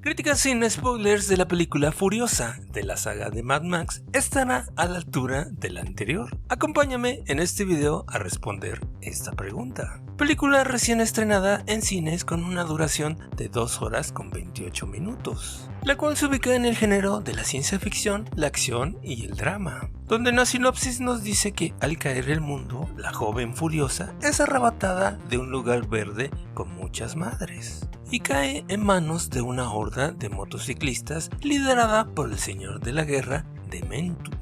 Críticas sin spoilers de la película Furiosa de la saga de Mad Max estará a la altura de la anterior. Acompáñame en este video a responder esta pregunta. Película recién estrenada en cines con una duración de 2 horas con 28 minutos, la cual se ubica en el género de la ciencia ficción, la acción y el drama, donde en la sinopsis nos dice que al caer el mundo, la joven Furiosa es arrebatada de un lugar verde con muchas madres y cae en manos de una horda de motociclistas liderada por el señor de la guerra, Dementus,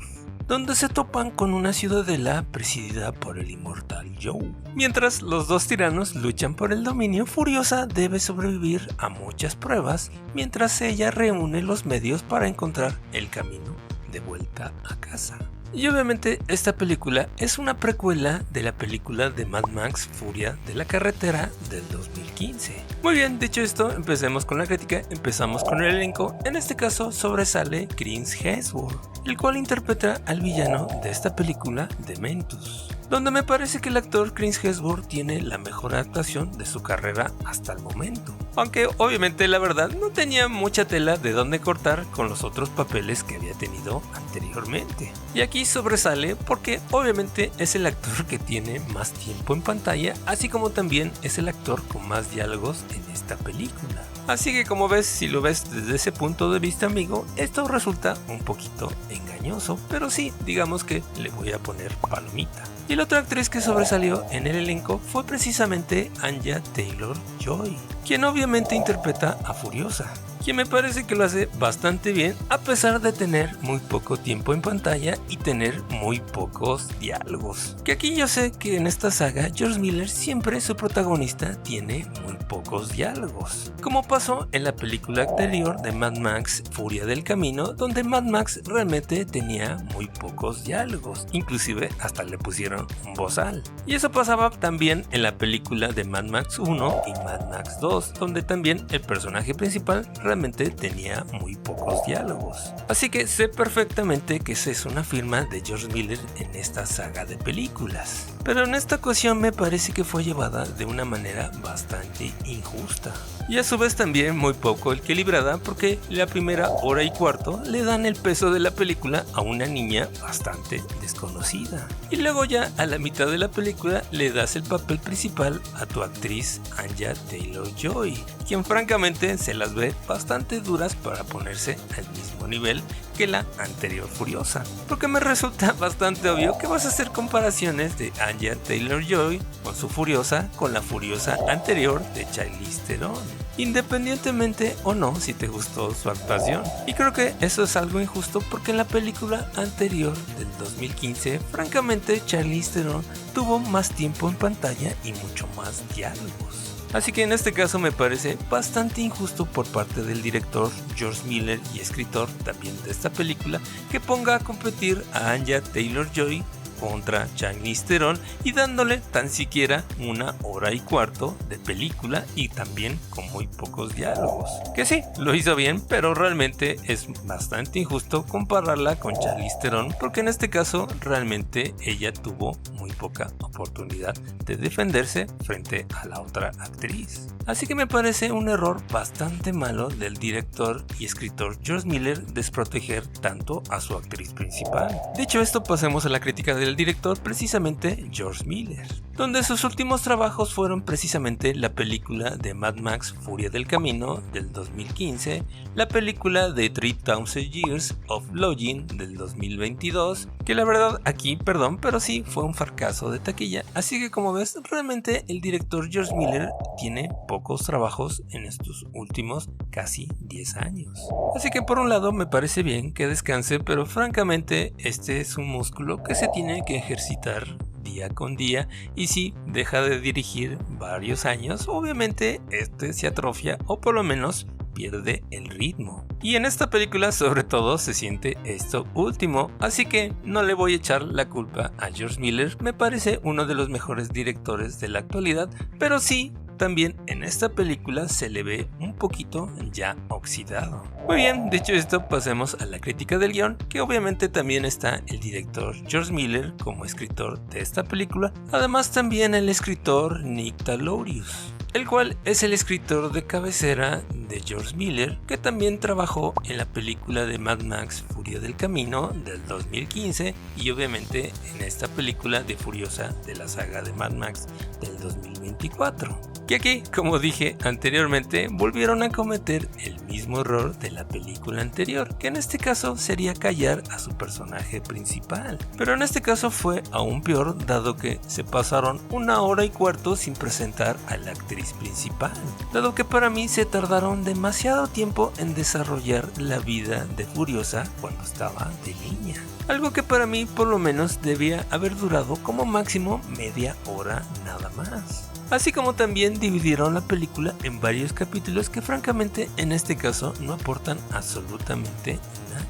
donde se topan con una ciudadela presidida por el inmortal Joe. Mientras los dos tiranos luchan por el dominio, Furiosa debe sobrevivir a muchas pruebas mientras ella reúne los medios para encontrar el camino de vuelta a casa. Y obviamente esta película es una precuela de la película de Mad Max Furia de la Carretera del 2015. Muy bien, dicho esto, empecemos con la crítica. Empezamos con el elenco. En este caso sobresale Chris Hemsworth, el cual interpreta al villano de esta película, Dementus, donde me parece que el actor Chris Hemsworth tiene la mejor actuación de su carrera hasta el momento. Aunque obviamente la verdad no tenía mucha tela de dónde cortar con los otros papeles que había tenido anteriormente. Y aquí sobresale porque obviamente es el actor que tiene más tiempo en pantalla, así como también es el actor con más diálogos en esta película. Así que como ves, si lo ves desde ese punto de vista, amigo, esto resulta un poquito engañoso, pero sí, digamos que le voy a poner palomita. Y la otra actriz que sobresalió en el elenco fue precisamente Anya Taylor-Joy, quien obviamente interpreta a Furiosa, quien me parece que lo hace bastante bien a pesar de tener muy poco tiempo en pantalla y tener muy pocos diálogos. Que aquí yo sé que en esta saga George Miller siempre su protagonista tiene muy pocos diálogos, como pasó en la película anterior de Mad Max Furia del Camino, donde Mad Max realmente tenía muy pocos diálogos, inclusive hasta le pusieron un bozal. Y eso pasaba también en la película de Mad Max 1 y Mad Max 2, donde también el personaje principal realmente tenía muy pocos diálogos. Así que sé perfectamente que esa es una firma de George Miller en esta saga de películas. Pero en esta ocasión me parece que fue llevada de una manera bastante injusta. Y a su vez también muy poco equilibrada, porque la primera hora y cuarto le dan el peso de la película a una niña bastante desconocida. Y luego ya a la mitad de la película le das el papel principal a tu actriz Anya Taylor-Joy, quien francamente se las ve bastante duras para ponerse al mismo nivel que la anterior Furiosa, porque me resulta bastante obvio que vas a hacer comparaciones de Anya Taylor-Joy con su Furiosa con la Furiosa anterior de Charlize Theron, independientemente o no si te gustó su actuación. Y creo que eso es algo injusto porque en la película anterior del 2015 francamente Charlize Theron tuvo más tiempo en pantalla y mucho más diálogos. Así que en este caso me parece bastante injusto por parte del director George Miller y escritor también de esta película que ponga a competir a Anya Taylor-Joy contra Charlize Theron y dándole tan siquiera 1 hora y cuarto de película y también con muy pocos diálogos. Que sí, lo hizo bien, pero realmente es bastante injusto compararla con Charlize Theron porque en este caso realmente ella tuvo muy poca oportunidad de defenderse frente a la otra actriz. Así que me parece un error bastante malo del director y escritor George Miller desproteger tanto a su actriz principal. Dicho esto, pasemos a la crítica del director, precisamente George Miller, donde sus últimos trabajos fueron precisamente la película de Mad Max Furia del Camino del 2015, la película de 3000 Years of Longing del 2022, que la verdad aquí, perdón, pero sí fue un fracaso de taquilla. Así que como ves, realmente el director George Miller tiene pocos trabajos en estos últimos casi 10 años. Así que por un lado me parece bien que descanse, pero francamente este es un músculo que se tiene que ejercitar día con día, y si deja de dirigir varios años, obviamente este se atrofia o por lo menos pierde el ritmo. Y en esta película sobre todo se siente esto último, así que no le voy a echar la culpa a George Miller, me parece uno de los mejores directores de la actualidad, pero sí, también en esta película se le ve un poquito ya oxidado. Muy bien, dicho esto, pasemos a la crítica del guión, que obviamente también está el director George Miller como escritor de esta película, además también el escritor Nick Talorius, el cual es el escritor de cabecera de George Miller, que también trabajó en la película de Mad Max Furia del Camino del 2015 y obviamente en esta película de Furiosa de la saga de Mad Max del 2024. Que aquí, como dije anteriormente, volvieron a cometer el mismo error de la película anterior, que en este caso sería callar a su personaje principal. Pero en este caso fue aún peor, dado que se pasaron 1 hora y cuarto sin presentar a la actriz principal, dado que para mí se tardaron demasiado tiempo en desarrollar la vida de Furiosa cuando estaba de niña. Algo que para mí por lo menos debía haber durado como máximo media hora nada más. Así como también dividieron la película en varios capítulos que francamente en este caso no aportan absolutamente nada.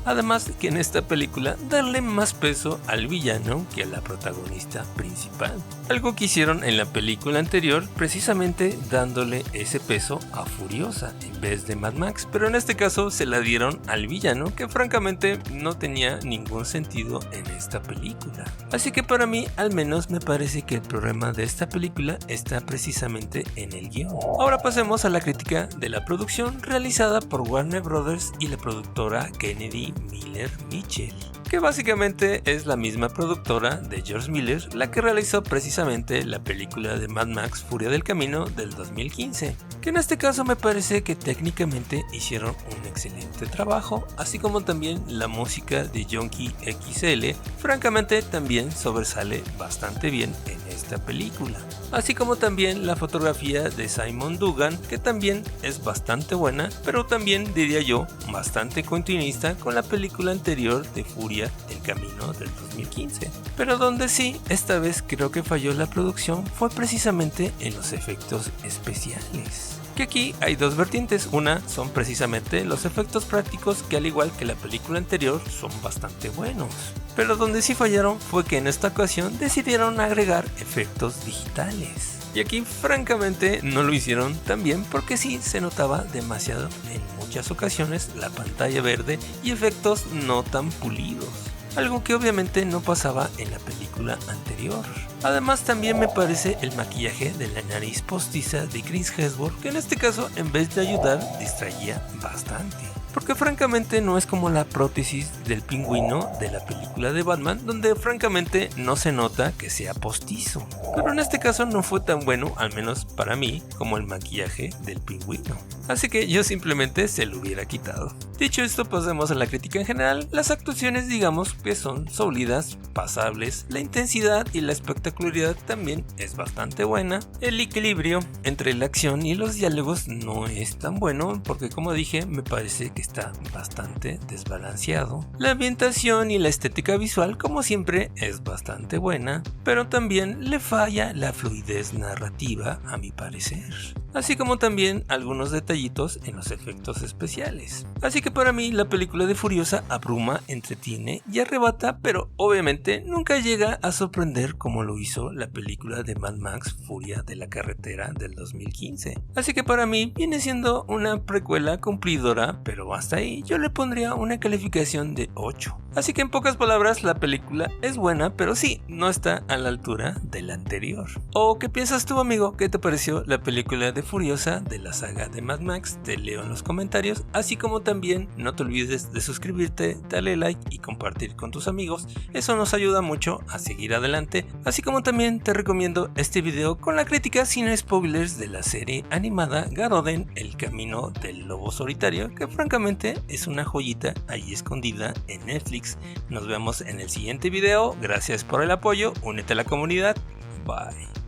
Además que en esta película darle más peso al villano que a la protagonista principal. Algo que hicieron en la película anterior precisamente dándole ese peso a Furiosa en vez de Mad Max, pero en este caso se la dieron al villano, que francamente no tenía ningún sentido en esta película. Así que para mí al menos me parece que el problema de esta película está precisamente en el guión. Ahora pasemos a la crítica de la producción realizada por Warner Brothers y la productora Kennedy Miller Mitchell, que básicamente es la misma productora de George Miller, la que realizó precisamente la película de Mad Max Furia del Camino del 2015, que en este caso me parece que técnicamente hicieron un excelente trabajo, así como también la música de Junkie XL, francamente también sobresale bastante bien en esta película, así como también la fotografía de Simon Dugan, que también es bastante buena, pero también diría yo bastante continuista con la película anterior de Furia del Camino del 2015. Pero donde sí, esta vez creo que falló la producción fue precisamente en los efectos especiales. Que aquí hay dos vertientes, una son precisamente los efectos prácticos, que al igual que la película anterior son bastante buenos, pero donde sí fallaron fue que en esta ocasión decidieron agregar efectos digitales. Y aquí francamente no lo hicieron tan bien, porque sí se notaba demasiado en muchas ocasiones la pantalla verde y efectos no tan pulidos, algo que obviamente no pasaba en la película anterior. Además también me parece el maquillaje de la nariz postiza de Chris Hemsworth, que en este caso en vez de ayudar distraía bastante, porque francamente no es como la prótesis del pingüino de la película de Batman, donde francamente no se nota que sea postizo, pero en este caso no fue tan bueno, al menos para mí, como el maquillaje del pingüino, así que yo simplemente se lo hubiera quitado. Dicho esto, pasemos a la crítica en general. Las actuaciones digamos que son sólidas, pasables, la intensidad y la espectacularidad también es bastante buena, el equilibrio entre la acción y los diálogos no es tan bueno, porque como dije me parece que está bastante desbalanceado. La ambientación y la estética visual como siempre es bastante buena, pero también le falla la fluidez narrativa a mi parecer, así como también algunos detallitos en los efectos especiales. Así que para mí la película de Furiosa abruma, entretiene y arrebata, pero obviamente nunca llega a sorprender como lo hizo la película de Mad Max Furia de la Carretera del 2015. Así que para mí viene siendo una precuela cumplidora, pero hasta ahí yo le pondría una calificación de 8. Así que en pocas palabras la película es buena, pero sí, no está a la altura de la anterior. ¿O qué piensas tú, amigo? ¿Qué te pareció la película de Furiosa de la saga de Mad Max? Te leo en los comentarios, así como también no te olvides de suscribirte, darle like y compartir con tus amigos, eso nos ayuda mucho a seguir adelante, así como también te recomiendo este video con la crítica sin spoilers de la serie animada Garoden, el camino del lobo solitario, que francamente es una joyita ahí escondida en Netflix. Nos vemos en el siguiente video, gracias por el apoyo, únete a la comunidad, bye.